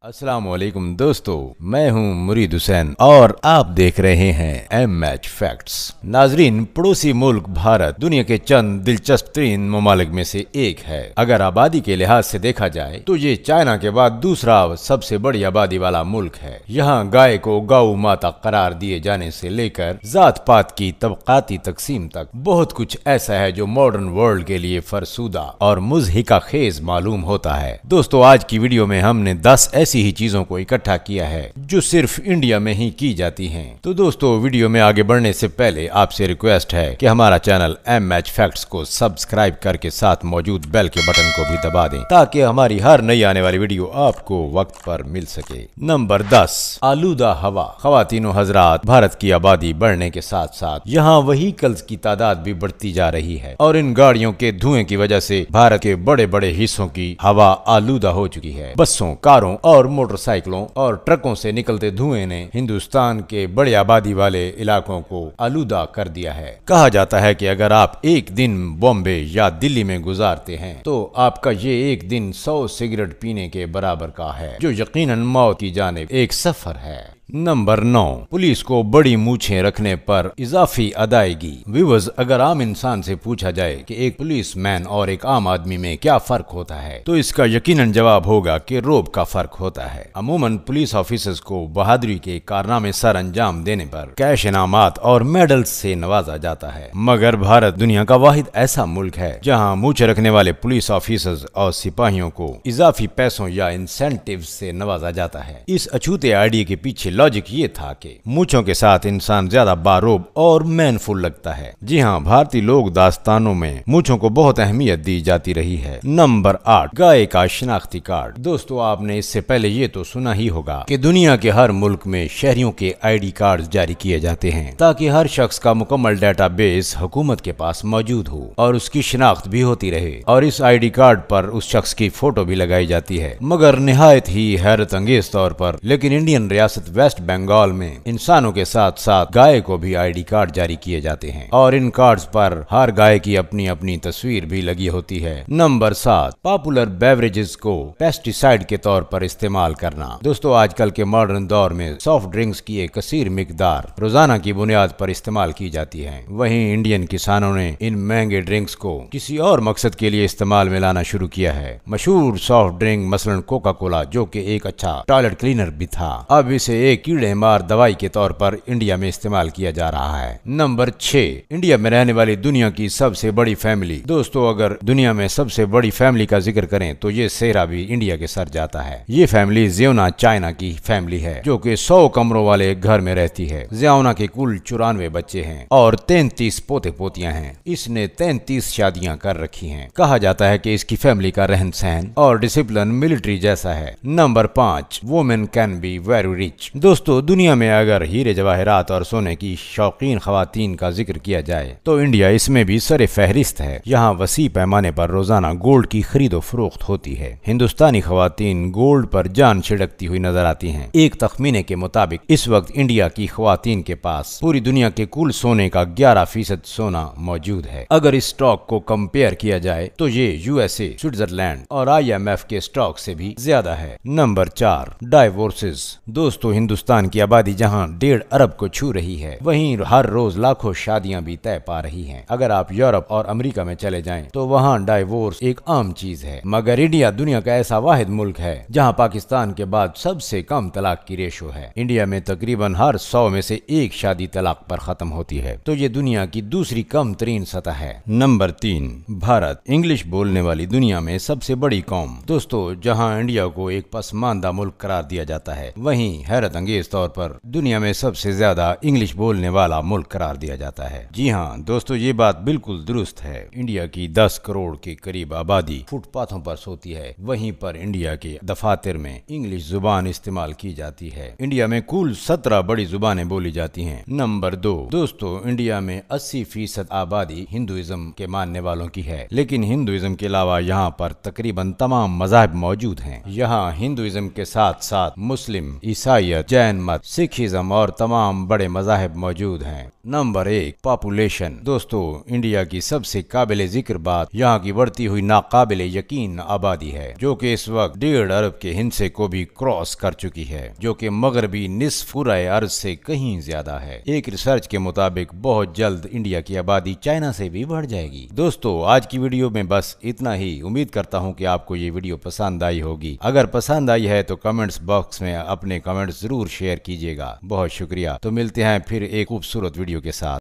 अस्सलाम वालेकुम दोस्तों, मैं हूं मुरीद हुसैन और आप देख रहे हैं एमएच फैक्ट्स। नाजरीन, पड़ोसी मुल्क भारत दुनिया के चंद दिलचस्प तरीन ममालिक में से एक है। अगर आबादी के लिहाज से देखा जाए तो ये चाइना के बाद दूसरा सबसे बड़ी आबादी वाला मुल्क है। यहाँ गाय को गौ माता करार दिए जाने से लेकर जात पात की तबकाती तकसीम तक बहुत कुछ ऐसा है जो मॉडर्न वर्ल्ड के लिए फरसूदा और मुजहिका खेज मालूम होता है। दोस्तों, आज की वीडियो में हमने 10 ऐसी ही चीजों को इकट्ठा किया है जो सिर्फ इंडिया में ही की जाती हैं। तो दोस्तों, वीडियो में आगे बढ़ने से पहले आपसे रिक्वेस्ट है कि हमारा चैनल एमएच फैक्ट्स को सब्सक्राइब करके साथ मौजूद बेल के बटन को भी दबा दें ताकि हमारी हर नई आने वाली वीडियो आपको वक्त पर मिल सके। नंबर 10, आलूदा हवा। खवातीनो हजरात, भारत की आबादी बढ़ने के साथ साथ यहाँ व्हीकल्स की तादाद भी बढ़ती जा रही है और इन गाड़ियों के धुएं की वजह से भारत के बड़े बड़े हिस्सों की हवा आलूदा हो चुकी है। बसों, कारों और मोटरसाइकिलों और ट्रकों से निकलते धुएं ने हिंदुस्तान के बड़े आबादी वाले इलाकों को आलूदा कर दिया है। कहा जाता है कि अगर आप एक दिन बॉम्बे या दिल्ली में गुजारते हैं तो आपका ये एक दिन 100 सिगरेट पीने के बराबर का है, जो यकीनन मौत की जानिब एक सफर है। नंबर 9, पुलिस को बड़ी मूछें रखने पर इजाफी अदायगी। व्यूअर्स, अगर आम इंसान से पूछा जाए कि एक पुलिसमैन और एक आम आदमी में क्या फर्क होता है तो इसका यकीनन जवाब होगा कि रोब का फर्क होता है। अमूमन पुलिस ऑफिसर्स को बहादुरी के कारनामे सर अंजाम देने पर कैश इनामात और मेडल्स से नवाजा जाता है, मगर भारत दुनिया का वाहिद ऐसा मुल्क है जहाँ मूछें रखने वाले पुलिस ऑफिसर्स और सिपाहियों को इजाफी पैसों या इंसेंटिव से नवाजा जाता है। इस अछूते आइडिया के पीछे लॉजिक ये था कि मूंछों के साथ इंसान ज्यादा बारोब और मैनफुल लगता है। जी हाँ, भारतीय लोक दास्तानों में मूंछों को बहुत अहमियत दी जाती रही है। नंबर 8, गाय का शिनाख्ती कार्ड। दोस्तों, आपने इससे पहले ये तो सुना ही होगा कि दुनिया के हर मुल्क में शहरियों के आईडी कार्ड जारी किए जाते हैं ताकि हर शख्स का मुकम्मल डेटाबेस हुकूमत के पास मौजूद हो और उसकी शिनाख्त भी होती रहे और इस आईडी कार्ड पर उस शख्स की फोटो भी लगाई जाती है। मगर निहायत ही हैरत अंगेज तौर पर लेकिन इंडियन रियासत वेस्ट बंगाल में इंसानों के साथ साथ गाय को भी आईडी कार्ड जारी किए जाते हैं और इन कार्ड्स पर हर गाय की अपनी अपनी तस्वीर भी लगी होती है। नंबर 7, पॉपुलर बेवरेजेस को पेस्टिसाइड के तौर पर इस्तेमाल करना। दोस्तों, आजकल के मॉडर्न दौर में सॉफ्ट ड्रिंक्स की एक कसीर मिकदार रोजाना की बुनियाद पर इस्तेमाल की जाती है। वहीं इंडियन किसानों ने इन महंगे ड्रिंक्स को किसी और मकसद के लिए इस्तेमाल में लाना शुरू किया है। मशहूर सॉफ्ट ड्रिंक मसलन कोका कोला, जो कि एक अच्छा टॉयलेट क्लीनर भी था, अब इसे एक कीड़े मार दवाई के तौर पर इंडिया में इस्तेमाल किया जा रहा है। नंबर 6, इंडिया में रहने वाली दुनिया की सबसे बड़ी फैमिली। दोस्तों, अगर दुनिया में सबसे बड़ी फैमिली का जिक्र करें तो ये सेहरा भी इंडिया के सर जाता है। ये फैमिली जियोना चाइना की फैमिली है जो कि 100 कमरों वाले घर में रहती है। जियोना के कुल 94 बच्चे हैं और 33 पोते पोतियां हैं। इसने 33 शादियां कर रखी हैं। कहा जाता है कि इसकी फैमिली का रहन सहन और डिसिप्लिन मिलिट्री जैसा है। Number 5, women can be very rich. दोस्तों, दुनिया में अगर हीरे जवाहरात और सोने की शौकीन खवातीन का जिक्र किया जाए तो इंडिया इसमें भी सरे फहरिस्त है। यहाँ वसी पैमाने पर रोजाना गोल्ड की खरीदो फरोख्त होती है। हिंदुस्तानी खवातीन गोल्ड पर जान छिड़कती हुई नजर आती हैं। एक तखमीने के मुताबिक इस वक्त इंडिया की खवातीन के पास पूरी दुनिया के कुल सोने का 11% सोना मौजूद है। अगर इस स्टॉक को कंपेयर किया जाए तो ये यूएसए, स्विट्जरलैंड और IMF के स्टॉक से भी ज्यादा है। नंबर 4, डाइवोर्सेस। दोस्तों, हिंदुस्तान की आबादी जहां 1.5 अरब को छू रही है, वहीं हर रोज लाखों शादियां भी तय पा रही हैं। अगर आप यूरोप और अमेरिका में चले जाएं तो वहां डाइवोर्स एक आम चीज है, मगर इंडिया दुनिया का ऐसा वाहिद मुल्क है जहां पाकिस्तान के बाद सबसे कम तलाक की रेशो है। इंडिया में तकरीबन हर 100 में से एक शादी तलाक पर खत्म होती है, तो ये दुनिया की दूसरी कम तरीन सतह है। नंबर 3, भारत, इंग्लिश बोलने वाली दुनिया में सबसे बड़ी कौम। दोस्तों, जहाँ इंडिया को एक पसमानदा मुल्क करार दिया जाता है, वहीं हैरत अंगेज तौर पर दुनिया में सबसे ज्यादा इंग्लिश बोलने वाला मुल्क करार दिया जाता है। जी हाँ दोस्तों, ये बात बिल्कुल दुरुस्त है। इंडिया की 10 करोड़ के करीब आबादी फुटपाथों पर सोती है, वहीं पर इंडिया के दफातर में इंग्लिश जुबान इस्तेमाल की जाती है। इंडिया में कुल 17 बड़ी जुबानें बोली जाती हैं। नंबर 2, दोस्तों, इंडिया में 80% आबादी हिंदुइज्म के मानने वालों की है, लेकिन हिंदुइज्म के अलावा यहाँ पर तकरीबन तमाम मज़ाहिब मौजूद हैं। यहाँ हिंदुइज्म के साथ साथ मुस्लिम, ईसाईयत, जैन मत, सिखिज्म और तमाम बड़े मज़ाहिब मौजूद हैं। Number 1, population. दोस्तों, इंडिया की सबसे काबिल जिक्र बात यहाँ की बढ़ती हुई नाकाबिल यकीन आबादी है, जो कि इस वक्त 1.5 अरब के हिंद हिंसे को भी क्रॉस कर चुकी है, जो कि मगरबी निस्फ कुराए अर्ज से कहीं ज्यादा है। एक रिसर्च के मुताबिक बहुत जल्द इंडिया की आबादी चाइना से भी बढ़ जाएगी। दोस्तों, आज की वीडियो में बस इतना ही। उम्मीद करता हूं कि आपको ये वीडियो पसंद आई होगी। अगर पसंद आई है तो कमेंट्स बॉक्स में अपने कमेंट्स जरूर शेयर कीजिएगा। बहुत शुक्रिया। तो मिलते हैं फिर एक खूबसूरत वीडियो के साथ।